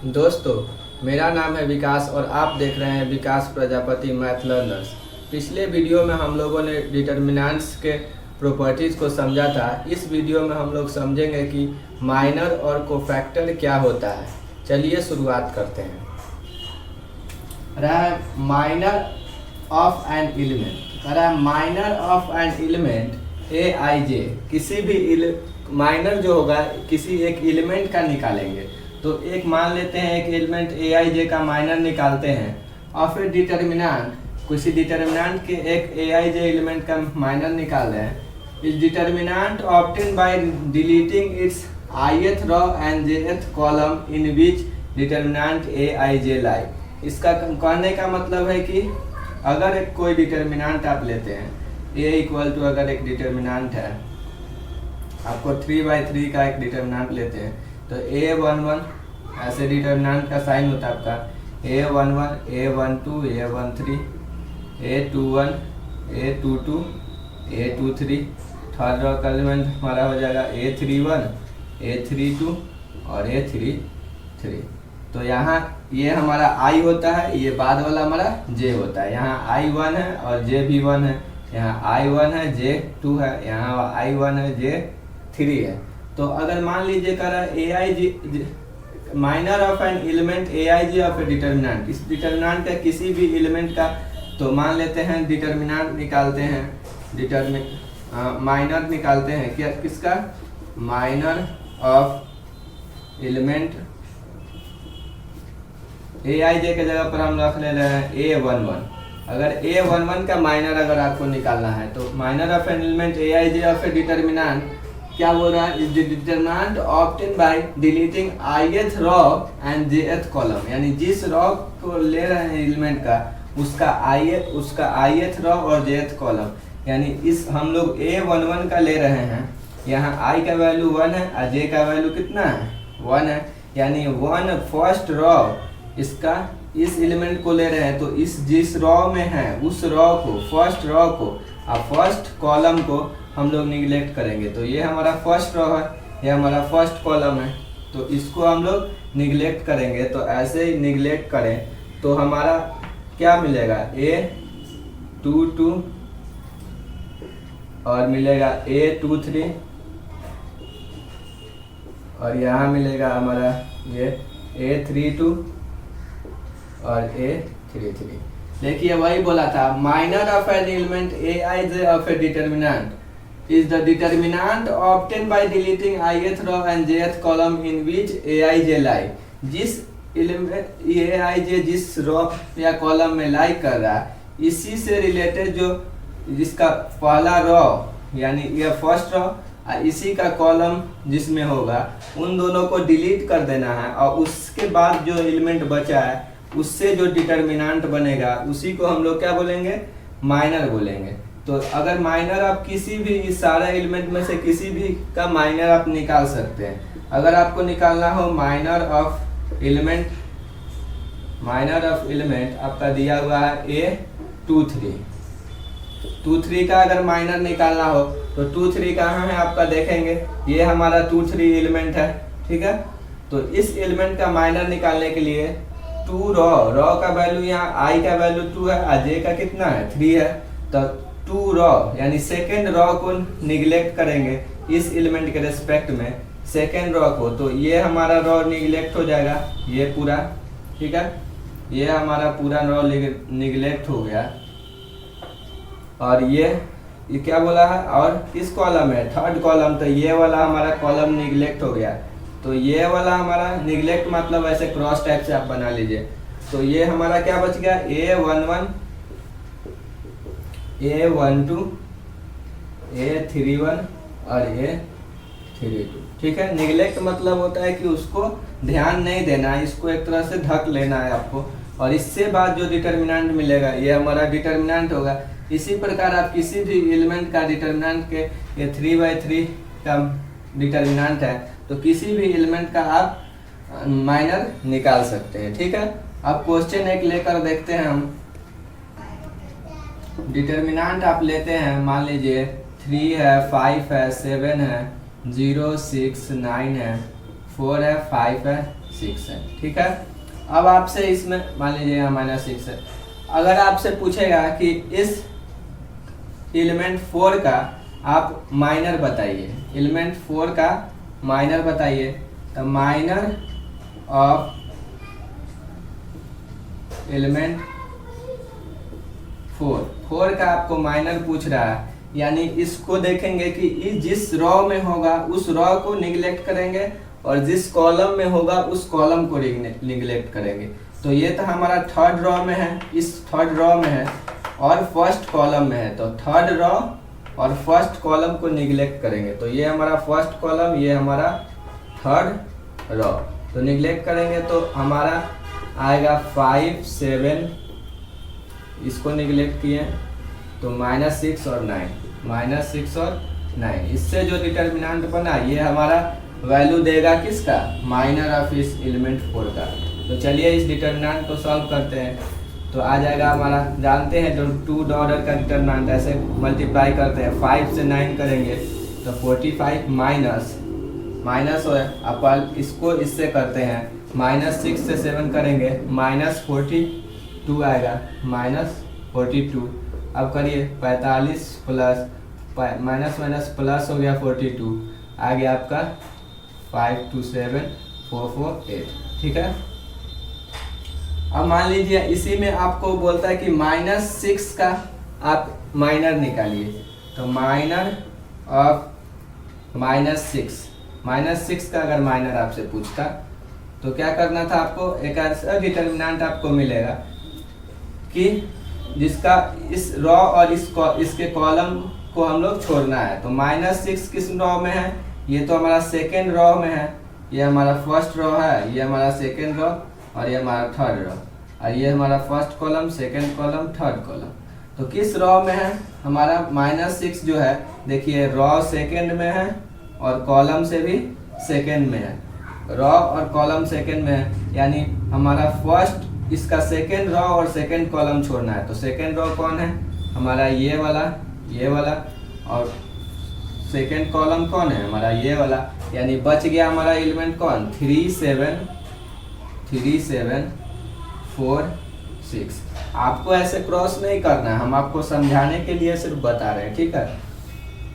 दोस्तों, मेरा नाम है विकास और आप देख रहे हैं विकास प्रजापति मैथ लर्नर्स। पिछले वीडियो में हम लोगों ने डिटर्मिनेंट्स के प्रॉपर्टीज़ को समझा था। इस वीडियो में हम लोग समझेंगे कि माइनर और कोफैक्टर क्या होता है। चलिए शुरुआत करते हैं। रहा है माइनर ऑफ एन एलिमेंट, कह रहा है माइनर ऑफ एन एलिमेंट ए आई जे। किसी भी माइनर जो होगा किसी एक एलिमेंट का निकालेंगे। तो एक मान लेते हैं एक एलिमेंट ए आई जे का माइनर निकालते हैं और फिर डिटर्मिनेंट किसी डिटर्मिनेंट के एक ए आई जे एलिमेंट का माइनर निकाल रहे हैं। इस determinant obtain by deleting its ith row and jth column in which determinant A I J lie. इसका कहने का मतलब है कि अगर एक कोई डिटर्मिनेंट आप लेते हैं a इक्वल टू, अगर एक डिटर्मिनेंट है आपको 3/3 का एक डिटर्मिनेंट लेते हैं तो a11 ऐसे डिटर्मिनेंट का साइन होता है आपका a11 a12 a13 a21 a22 a23। Third row का एलिमेंट हमारा हो जाएगा a31 a32 और a33। तो यहाँ ये हमारा i होता है, ये बाद वाला हमारा j होता है। यहाँ i1 है और j भी 1 है, यहाँ i1 है j2 है, यहाँ i1 है j3 है। तो अगर मान लीजिए कर रहा है A I G minor of an element A I G of a determinant, इस डिटर्मिनेंट का किसी भी एलिमेंट का, तो मान लेते हैं डिटर्मिनेंट निकालते हैं, माइनर निकालते हैं क्या किसका, माइनर ऑफ एलिमेंट ए आई जे के जगह पर हम रख ले रहे हैं a11। अगर a11 का माइनर अगर आपको निकालना है तो minor of an element A I J of a determinant क्या बोल रहा है, is determinant obtain by deleting ith row and jth column. यानी जिस रो को ले रहे हैं एलिमेंट का उसका ith रो और jth कॉलम, यानी इस हम लोग a11 का ले रहे हैं, यहाँ i का वैल्यू 1 है और j का वैल्यू कितना है 1 है। यानी 1 फर्स्ट रो इसका इस एलिमेंट को ले रहे हैं, तो इस जिस रो में है उस रो को, फर्स्ट रो को और फर्स्ट कॉलम को हम लोग निगलेक्ट करेंगे। तो ये हमारा फर्स्ट रो है, ये हमारा फर्स्ट कॉलम है, तो इसको हम लोग निगलेक्ट करेंगे। तो ऐसे ही निगलेक्ट करें तो हमारा क्या मिलेगा, a22 और मिलेगा a23 और यहाँ मिलेगा हमारा ये a32 और a33। देखिए वही बोला था, minor of an element A I J of a determinant is the determinant obtain by deleting ith row and jth column in which A I J lie. जिस एलिमेंट ए आई जे जिस रो या कॉलम में लाई कर रहा है, इसी से रिलेटेड जो जिसका पहला रो यानी ये फर्स्ट रो और इसी का कॉलम जिसमें होगा, उन दोनों को डिलीट कर देना है और उसके बाद जो एलिमेंट बचा है उससे जो डिटर्मिनेंट बनेगा उसी को हम लोग क्या बोलेंगे, माइनर बोलेंगे। तो अगर माइनर आप किसी भी इस सारे एलिमेंट में से किसी भी का माइनर आप निकाल सकते हैं। अगर आपको निकालना हो minor of element, minor of element आपका दिया हुआ है a23 का अगर माइनर निकालना हो तो 23 कहाँ है आपका, देखेंगे ये हमारा 23 एलिमेंट है, ठीक है। तो इस एलिमेंट का माइनर निकालने के लिए 2 रो का वैल्यू यहाँ i का वैल्यू 2 है और j का कितना है 3 है, तो 2 रो यानी सेकेंड रो को निगलेक्ट करेंगे इस एलिमेंट के रेस्पेक्ट में सेकेंड रो को, तो ये हमारा रो निगलेक्ट हो जाएगा ये पूरा, ठीक है। ये हमारा पूरा रो निगलेक्ट हो गया और ये क्या बोला है, और किस कॉलम है, थर्ड कॉलम, तो ये वाला हमारा कॉलम निगलेक्ट हो गया। तो ये वाला हमारा निगलेक्ट मतलब ऐसे क्रॉस टाइप से आप बना लीजिए। तो ये हमारा क्या बच गया, a11 a12 a31 और a32, ठीक है। निगलेक्ट मतलब होता है कि उसको ध्यान नहीं देना है, इसको एक तरह से ढक लेना है आपको, और इससे बाद जो डिटर्मिनेंट मिलेगा ये हमारा डिटर्मिनेंट होगा। इसी प्रकार आप किसी भी एलिमेंट का डिटर्मिनेंट के ये 3/3 का डिटर्मिनेंट है तो किसी भी एलिमेंट का आप माइनर निकाल सकते हैं, ठीक है। अब क्वेश्चन एक लेकर देखते हैं हम। डिटर्मिनेंट आप लेते हैं, मान लीजिए 3 है, 5 है, 7 है, 0 6 9 है, 4 है, 5 है, -6 है। ठीक है, अब आपसे इसमें मान लीजिए यहाँ -6 है। अगर आपसे पूछेगा कि इस एलिमेंट 4 का आप माइनर बताइए, एलिमेंट 4 का माइनर बताइए, तो माइनर ऑफ एलिमेंट 4 का आपको माइनर पूछ रहा है, यानी इसको देखेंगे कि जिस रॉ में होगा उस रॉ को निगलेक्ट करेंगे और जिस कॉलम में होगा उस कॉलम को निगलेक्ट करेंगे। तो ये तो हमारा थर्ड रॉ में है, इस थर्ड रॉ में है और फर्स्ट कॉलम में है, तो थर्ड रॉ और फर्स्ट कॉलम को निगलेक्ट करेंगे। तो ये हमारा फर्स्ट कॉलम, ये हमारा थर्ड रॉ, तो निगलेक्ट करेंगे तो हमारा आएगा 5 7, इसको निगलेक्ट किए तो -6 और 9, -6 और 9। इससे जो डिटर्मिनेंट बना ये हमारा वैल्यू देगा किसका, माइनर ऑफ इस एलिमेंट 4 का। तो चलिए इस डिटर्मिनेंट को सॉल्व करते हैं। तो आ जाएगा हमारा, जानते हैं जो 2 ऑर्डर का डिटर्मिनेंट ऐसे मल्टीप्लाई करते हैं, 5 से 9 करेंगे तो 45 माइनस हो, अपन इसको इससे करते हैं, -6 से 7 करेंगे -42 आएगा, -42। अब करिए 45 प्लस माइनस प्लस हो गया 42, आ गया आपका 5 2 7 4 4 8। ठीक है, अब मान लीजिए इसी में आपको बोलता है कि -6 का आप माइनर निकालिए, तो माइनर ऑफ -6 का अगर माइनर आपसे पूछता तो क्या करना था आपको, एक ऐसा डिटर्मिनेंट आपको मिलेगा कि जिसका इस रॉ और इसके कॉलम को हम लोग छोड़ना है। तो -6 किस रॉ में है, ये तो हमारा सेकेंड रॉ में है, ये हमारा फर्स्ट रॉ है, ये हमारा सेकेंड रॉ और ये हमारा थर्ड रॉ, और ये हमारा first column, second column, third column. तो किस रॉ में है हमारा -6 जो है, देखिए रॉ सेकेंड में है और कॉलम से भी सेकेंड में है, रॉ और कॉलम सेकेंड में है, यानी हमारा फर्स्ट इसका सेकेंड रॉ और सेकेंड कॉलम छोड़ना है। तो सेकेंड रॉ कौन है हमारा, ये वाला और सेकेंड कॉलम कौन है हमारा, ये वाला, यानी बच गया हमारा एलिमेंट कौन, 3 7 4 6। आपको ऐसे क्रॉस नहीं करना है, हम आपको समझाने के लिए सिर्फ बता रहे हैं। ठीक है,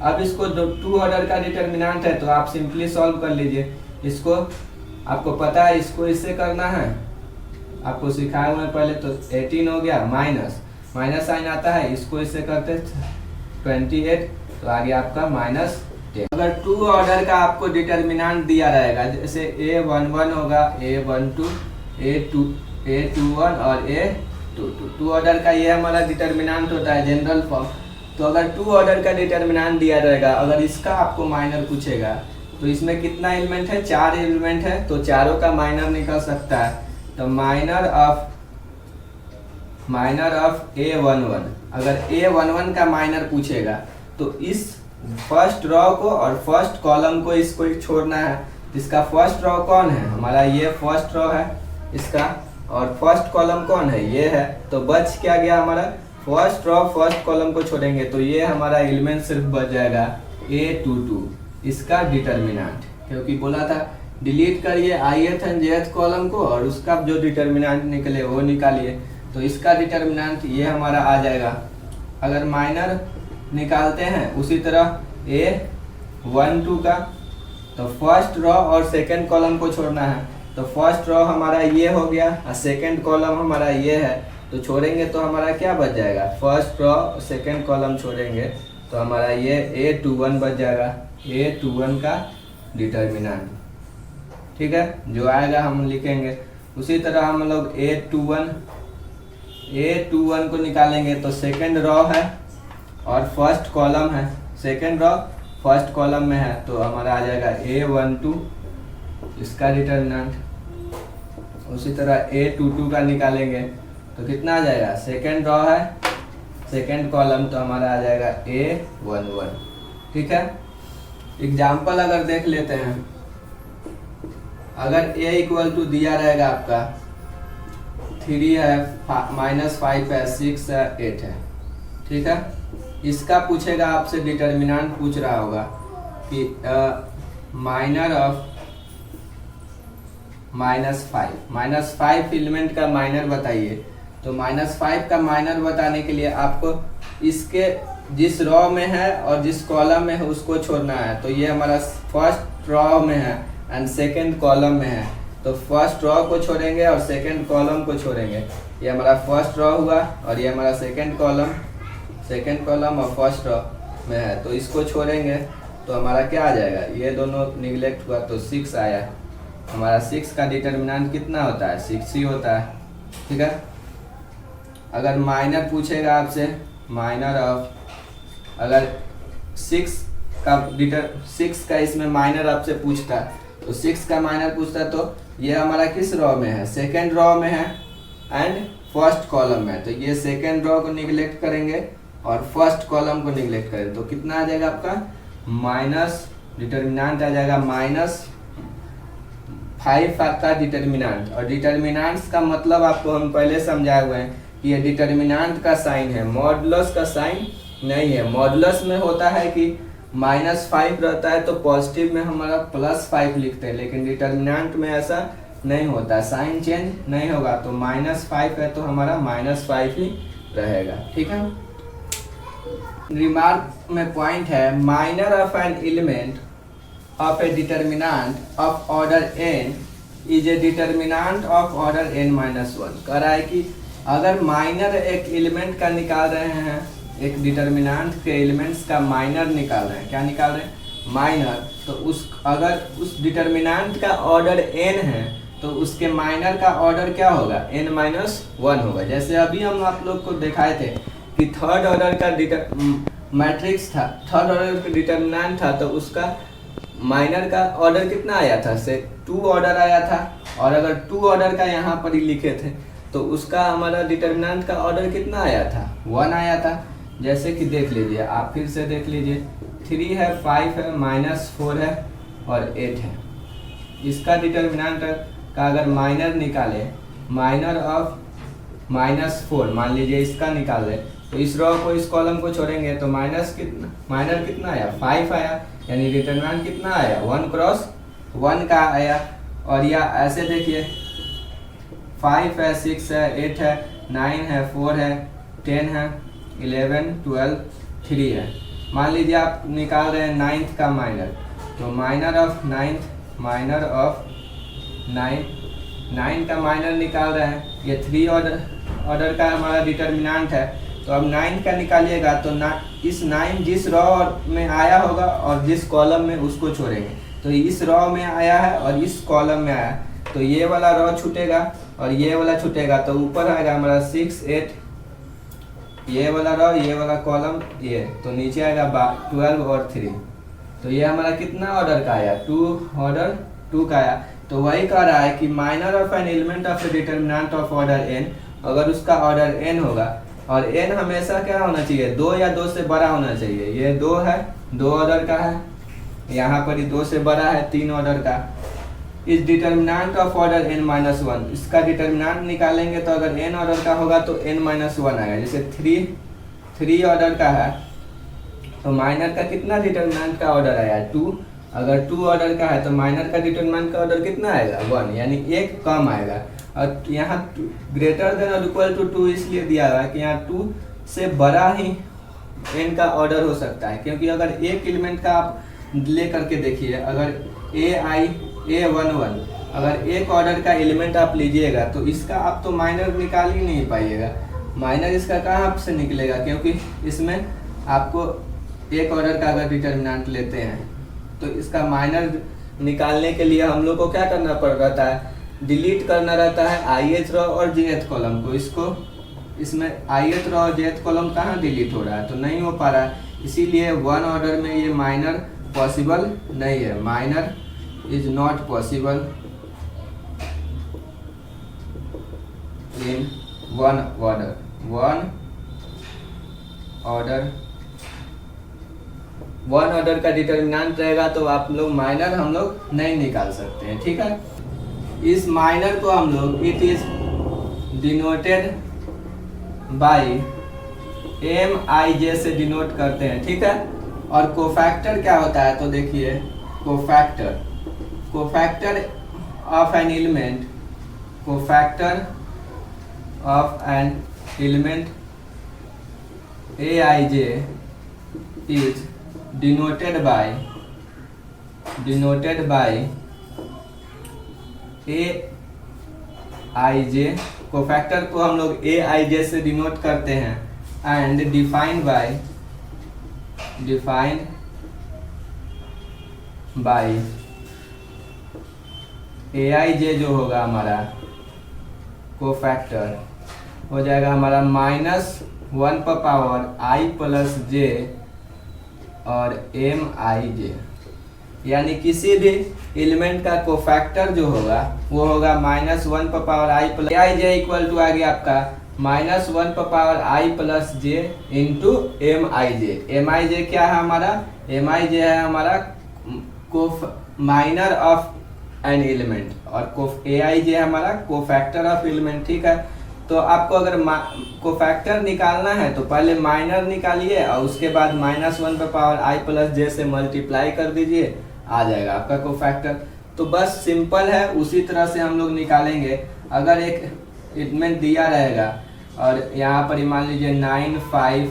अब इसको 2 ऑर्डर का डिटर्मिनेंट है तो आप सिंपली सॉल्व कर लीजिए। इसको आपको पता है, इसको इससे करना है, आपको सिखाए हुए पहले। तो 18 हो गया, माइनस साइन आता है, इसको इससे करते 28, तो आ गया आपका -10। अगर 2 ऑर्डर का आपको डिटर्मिनेंट दिया रहेगा, जैसे A11 होगा, A12, A21 और A22, 2 ऑर्डर का ये हमारा डिटर्मिनेंट होता है जनरल फॉर्म। तो अगर 2 ऑर्डर का डिटर्मिनेंट दिया रहेगा, अगर इसका आपको माइनर पूछेगा तो इसमें कितना एलिमेंट है, 4 एलिमेंट है, तो चारों का माइनर निकल सकता है। तो माइनर ऑफ A11, अगर A11 का माइनर पूछेगा तो इस फर्स्ट रॉ को और फर्स्ट कॉलम को इसको छोड़ना है। इसका फर्स्ट रॉ कौन है हमारा, ये फर्स्ट रॉ है इसका, और फर्स्ट कॉलम कौन है, ये है। तो बच क्या गया हमारा, फर्स्ट रॉ फर्स्ट कॉलम को छोड़ेंगे तो ये हमारा एलिमेंट सिर्फ बच जाएगा A22, इसका डिटर्मिनेंट, क्योंकि बोला था डिलीट करिए ith एंड jth कॉलम को और उसका जो डिटर्मिनेंट निकले वो निकालिए। तो इसका डिटर्मिनेंट ये हमारा आ जाएगा। अगर माइनर निकालते हैं उसी तरह A12 का, तो फर्स्ट रॉ और सेकंड कॉलम को छोड़ना है। तो फर्स्ट रॉ हमारा ये हो गया और सेकंड कॉलम हमारा ये है, तो छोड़ेंगे तो हमारा क्या बच जाएगा, फर्स्ट रॉ सेकंड कॉलम छोड़ेंगे तो हमारा ये A21 बच जाएगा, A21 का डिटर्मिनेंट। ठीक है, जो आएगा हम लिखेंगे। उसी तरह हम लोग A21 को निकालेंगे तो सेकंड रॉ है और फर्स्ट कॉलम है, सेकंड रॉ फर्स्ट कॉलम में है, तो हमारा आ जाएगा A12, इसका डिटर्मिनेंट। उसी तरह A22 का निकालेंगे तो कितना आ जाएगा, सेकंड रॉ है सेकंड कॉलम, तो हमारा आ जाएगा A11। ठीक है, एग्जाम्पल अगर देख लेते हैं, अगर A इक्वल टू दिया रहेगा आपका 3 है, -5 है, 6 है, 8 है। ठीक है, इसका पूछेगा आपसे, डिटर्मिनेंट पूछ रहा होगा कि माइनर ऑफ -5 एलिमेंट का माइनर बताइए। तो -5 का माइनर बताने के लिए आपको इसके जिस रॉ में है और जिस कॉलम में है उसको छोड़ना है। तो ये हमारा फर्स्ट रॉ में है एंड सेकंड कॉलम में है, तो फर्स्ट रॉ को छोड़ेंगे और सेकंड कॉलम को छोड़ेंगे। ये हमारा फर्स्ट रॉ हुआ और ये हमारा सेकंड कॉलम और फर्स्ट रॉ में है, तो इसको छोड़ेंगे तो हमारा क्या आ जाएगा, ये दोनों निगलेक्ट हुआ तो 6 आया। हमारा 6 का डिटर्मिनेंट कितना होता है, 6 ही होता है। ठीक है, अगर माइनर पूछेगा आपसे, माइनर ऑफ, अगर 6 का इसमें माइनर आपसे पूछता तो 6 का माइनर पूछता तो ये हमारा किस रॉ में है, सेकेंड रॉ में है एंड फर्स्ट कॉलम में। तो ये सेकेंड रॉ को निगलेक्ट करेंगे और फर्स्ट कॉलम को निगलेक्ट करेंगे तो कितना आ जाएगा आपका, माइनस डिटर्मिनेंट आ जाएगा -5 आपका डिटर्मिनेंट। और डिटर्मिनेंट्स का मतलब आपको हम पहले समझाए हुए हैं कि ये डिटर्मिनेंट का साइन है, मॉडुलस का साइन नहीं है। मॉडुलस में होता है कि -5 रहता है तो पॉजिटिव में हमारा +5 लिखते हैं, लेकिन डिटर्मिनेंट में ऐसा नहीं होता, साइन चेंज नहीं होगा। तो -5 है तो हमारा -5 ही रहेगा। ठीक है, रिमार्क में पॉइंट है, minor of an element of a determinant of order n is a determinant of order n-1। कह रहा है कि अगर माइनर एक एलिमेंट का निकाल रहे हैं, एक डिटर्मिनेंट के एलिमेंट्स का माइनर निकाल रहे हैं, क्या निकाल रहे हैं, माइनर, तो अगर उस डिटर्मिनेंट का ऑर्डर n है तो उसके माइनर का ऑर्डर क्या होगा, n-1 होगा। जैसे अभी हम आप लोग को दिखाए थे कि थर्ड ऑर्डर का मैट्रिक्स था, थर्ड ऑर्डर का डिटर्मिनेंट था तो उसका माइनर का ऑर्डर कितना आया था, से 2 ऑर्डर आया था। और अगर 2 ऑर्डर का यहाँ पर ही लिखे थे तो उसका हमारा डिटर्मिनेंट का ऑर्डर कितना आया था, 1 आया था। जैसे कि देख लीजिए, आप फिर से देख लीजिए, 3 है, 5 है, -4 है और 8 है। इसका डिटर्मिनेंट का अगर माइनर निकाले, माइनर ऑफ -4 मान लीजिए इसका निकाल रहे, तो इस रो को इस कॉलम को छोड़ेंगे तो माइनर कितना आया, 5 आया, यानी डिटर्मिनेंट कितना आया, 1 क्रॉस 1 का आया। और या ऐसे देखिए, 5 है, 6 है, 8 है, 9 है, 4 है, 10 है, 11, 12, 3 है। मान लीजिए आप निकाल रहे हैं 9th का माइनर, तो minor of 9th, minor of 9 का माइनर निकाल रहे हैं, ये 3 ऑर्डर का हमारा डिटर्मिनेंट है। तो अब 9 का निकालिएगा तो इस 9 जिस रॉ में आया होगा और जिस कॉलम में उसको छोड़ेंगे। तो इस रॉ में आया है और इस कॉलम में आया, तो ये वाला रॉ छूटेगा और ये वाला छूटेगा, तो ऊपर आएगा हमारा 6, 8, ये वाला रॉ, ये वाला कॉलम, ये, तो नीचे आएगा 12 और 3। तो ये हमारा कितना ऑर्डर का आया, 2 का आया। तो वही कह रहा है कि minor of an element of a determinant of order n, अगर उसका ऑर्डर n होगा और n हमेशा क्या होना चाहिए, 2 या 2 से बड़ा होना चाहिए। ये 2 है, 2 ऑर्डर का है, यहाँ पर ही 2 से बड़ा है, 3 ऑर्डर का। इस डिटर्मिनेंट ऑफ ऑर्डर n-1, इसका डिटर्मिनेंट निकालेंगे तो अगर n ऑर्डर का होगा तो n-1 आएगा। जैसे 3 ऑर्डर का है तो माइनर का कितना डिटर्मिनेंट का ऑर्डर आया, 2। अगर 2 ऑर्डर का है तो माइनर का डिटर्मिनेंट का ऑर्डर कितना आएगा, 1, यानी 1 कम आएगा। और यहाँ ग्रेटर देन और इक्वल टू 2 इसलिए दिया हुआ है कि यहाँ 2 से बड़ा ही n का ऑर्डर हो सकता है, क्योंकि अगर एक एलिमेंट का आप ले करके देखिए, अगर A11, अगर एक ऑर्डर का एलिमेंट आप लीजिएगा तो इसका आप तो माइनर निकाल ही नहीं पाइएगा। माइनर इसका कहाँ से निकलेगा, क्योंकि इसमें आपको एक ऑर्डर का अगर डिटर्मिनेंट लेते हैं तो इसका माइनर निकालने के लिए हम लोग को क्या करना पड़ रहता है, डिलीट करना रहता है ith रो और jth कॉलम को। इसमें ith रो और jth कॉलम कहाँ डिलीट हो रहा है, तो नहीं हो पा रहा है, इसीलिए 1 ऑर्डर में ये माइनर पॉसिबल नहीं है। Minor is not possible in 1 order का डिटर्मिनेंट रहेगा तो आप लोग माइनर हम लोग नहीं निकाल सकते हैं। ठीक है, इस माइनर को हम लोग it is denoted by MIJ से डिनोट करते हैं। ठीक है, और कोफैक्टर क्या होता है, तो देखिए cofactor of an element, cofactor of an element Aij is denoted by Aij, cofactor को हम लोग Aij से डिनोट करते हैं, एंड डिफाइंड बाय Aij जो होगा हमारा कोफैक्टर हो जाएगा हमारा -1 पर पावर i प्लस j और Mij, यानी किसी भी एलिमेंट का कोफैक्टर जो होगा वो होगा -1 पर power i plus Aij equal to आ गया आपका -1 पर power i plus j into Mij। Mij क्या है हमारा? Mij है हमारा माइनर ऑफ एन एलिमेंट, और Aij है हमारा कोफैक्टर ऑफ एलिमेंट। ठीक है, तो आपको अगर कोफैक्टर निकालना है तो पहले माइनर निकालिए और उसके बाद -1 पर पावर i प्लस j से मल्टीप्लाई कर दीजिए, आ जाएगा आपका कोफैक्टर। तो बस सिंपल है, उसी तरह से हम लोग निकालेंगे। अगर एक एलिमेंट दिया रहेगा और यहाँ पर मान लीजिए 9, 5,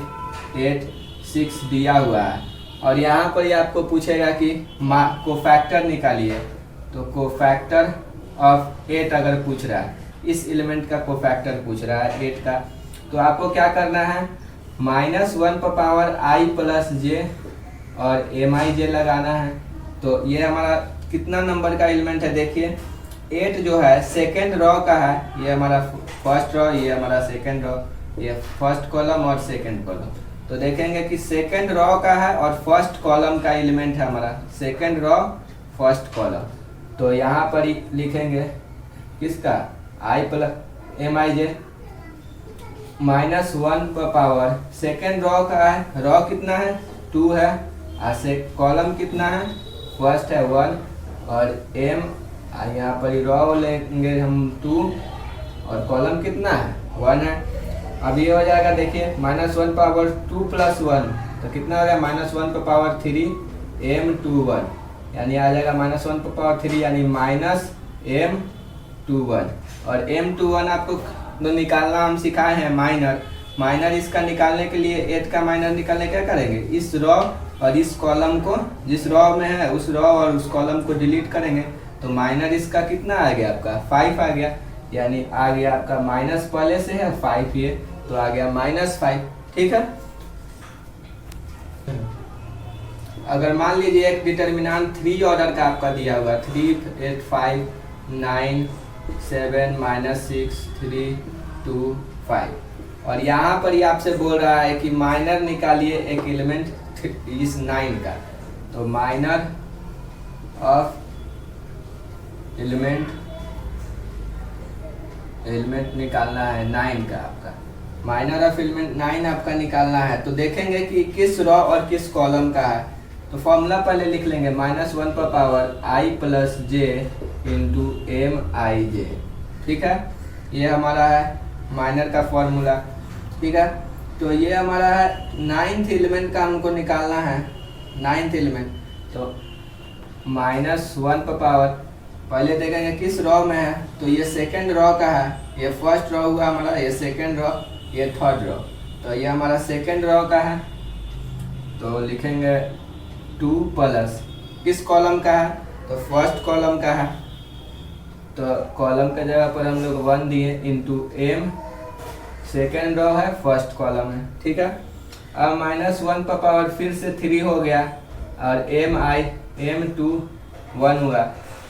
8, 6 दिया हुआ है, और यहाँ पर ही आपको पूछेगा कि कोफैक्टर निकालिए, तो कोफैक्टर ऑफ 8 अगर पूछ रहा है, इस एलिमेंट का कोफैक्टर पूछ रहा है 8 का, तो आपको क्या करना है? -1 पर पावर i प्लस j और Mij लगाना है। तो ये हमारा कितना नंबर का एलिमेंट है? देखिए 8 जो है सेकेंड रॉ का है, ये हमारा फर्स्ट रॉ, ये हमारा सेकेंड रॉ, ये फर्स्ट कॉलम और सेकेंड कॉलम। तो देखेंगे कि सेकेंड रॉ का है और फर्स्ट कॉलम का एलिमेंट है हमारा, सेकेंड रॉ फर्स्ट कॉलम। तो यहाँ पर ही लिखेंगे किसका? i प्लस Mij -1 पर पावर सेकेंड रॉ का है, रॉ कितना है? 2 है, और कॉलम कितना है? फर्स्ट है 1, और यहाँ पर रॉ लेंगे हम 2 और कॉलम कितना है? 1 है। अब ये हो जाएगा, देखिए -1 पावर 2 प्लस 1 तो कितना हो गया? -1 पर पावर 3 M21, यानी आ जाएगा -1 पर पावर 3 यानी -M21। और M21 आपको तो निकालना हम सिखाए हैं माइनर। इसका निकालने के लिए 8 का माइनर निकालने क्या करेंगे? इस रॉ और इस कॉलम को, जिस रॉ में है उस रॉ और उस कॉलम को डिलीट करेंगे, तो माइनर इसका कितना आ गया आपका? 5 आ गया, यानी आ गया आपका माइनस पहले से है 5 ये, तो आ गया -5। ठीक है, अगर मान लीजिए एक डिटर्मिनेंट 3 ऑर्डर का आपका दिया हुआ 3, 8, 5, 9, 7, -6, 3, 2, 5, और यहाँ पर ही आपसे बोल रहा है कि माइनर निकालिए एक एलिमेंट इस 9 का। तो माइनर ऑफ एलिमेंट निकालना है 9 का, आपका माइनर ऑफ एलिमेंट 9 आपका निकालना है। तो देखेंगे कि किस रॉ और किस कॉलम का है। तो फॉर्मूला पहले लिख लेंगे, -1 पर power i plus j into Mij। ठीक है, ये हमारा है माइनर का फॉर्मूला। ठीक है, तो ये हमारा है 9th एलिमेंट का हमको निकालना है, 9th एलिमेंट। तो -1 पर पावर पहले देखेंगे किस रॉ में है, तो ये सेकेंड रॉ का है, ये फर्स्ट रॉ हुआ हमारा, ये सेकेंड रॉ, ये थर्ड रॉ, तो ये हमारा सेकेंड रॉ का है। तो लिखेंगे 2 प्लस किस कॉलम का है? तो फर्स्ट कॉलम का है, तो कॉलम के जगह पर हम लोग 1 दिए इंटू M, सेकेंड रो है, फर्स्ट कॉलम है। ठीक है, अब -1 पर पावर फिर से 3 हो गया और M21 हुआ।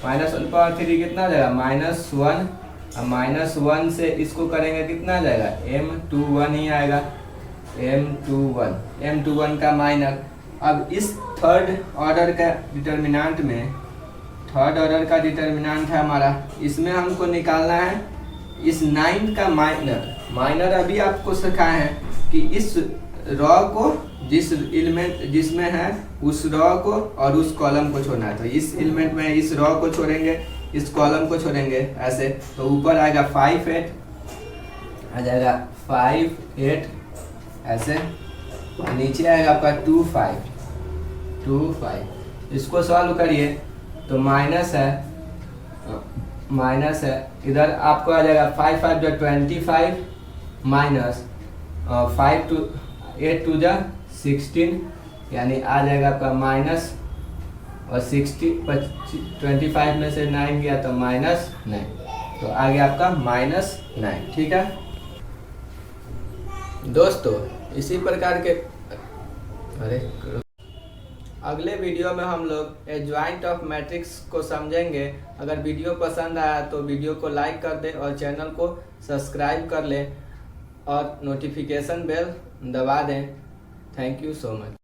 -1 पावर 3 कितना आ जाएगा? -1, अब -1 से इसको करेंगे कितना आ जाएगा? M21 ही आएगा, M21 का माइनर। अब इस थर्ड ऑर्डर का डिटर्मिनेंट में, थर्ड ऑर्डर का डिटर्मिनेंट है हमारा, इसमें हमको निकालना है इस 9 का माइनर अभी आपको सिखाए हैं कि इस रॉ को, जिस एलिमेंट जिसमें है उस रॉ को और उस कॉलम को छोड़ना है। तो इस एलिमेंट में इस रॉ को छोड़ेंगे, इस कॉलम को छोड़ेंगे ऐसे, तो ऊपर आएगा 5, 8 आ जाएगा, 5, 8 ऐसे, और नीचे आएगा आपका 2, 5। इसको सॉल्व करिए तो माइनस है माइनस है, इधर आपको आ जाएगा 5 5 जो 25 माइनस 5 टू 8 टू जा 16, यानी आ जाएगा आपका माइनस और 25 में से 9 गया तो -9, तो आ गया आपका -9। ठीक है दोस्तों, इसी प्रकार के अगले वीडियो में हम लोग एडजॉइंट ऑफ मैट्रिक्स को समझेंगे। अगर वीडियो पसंद आया तो वीडियो को लाइक कर दें और चैनल को सब्सक्राइब कर लें और नोटिफिकेशन बेल दबा दें। Thank you so much.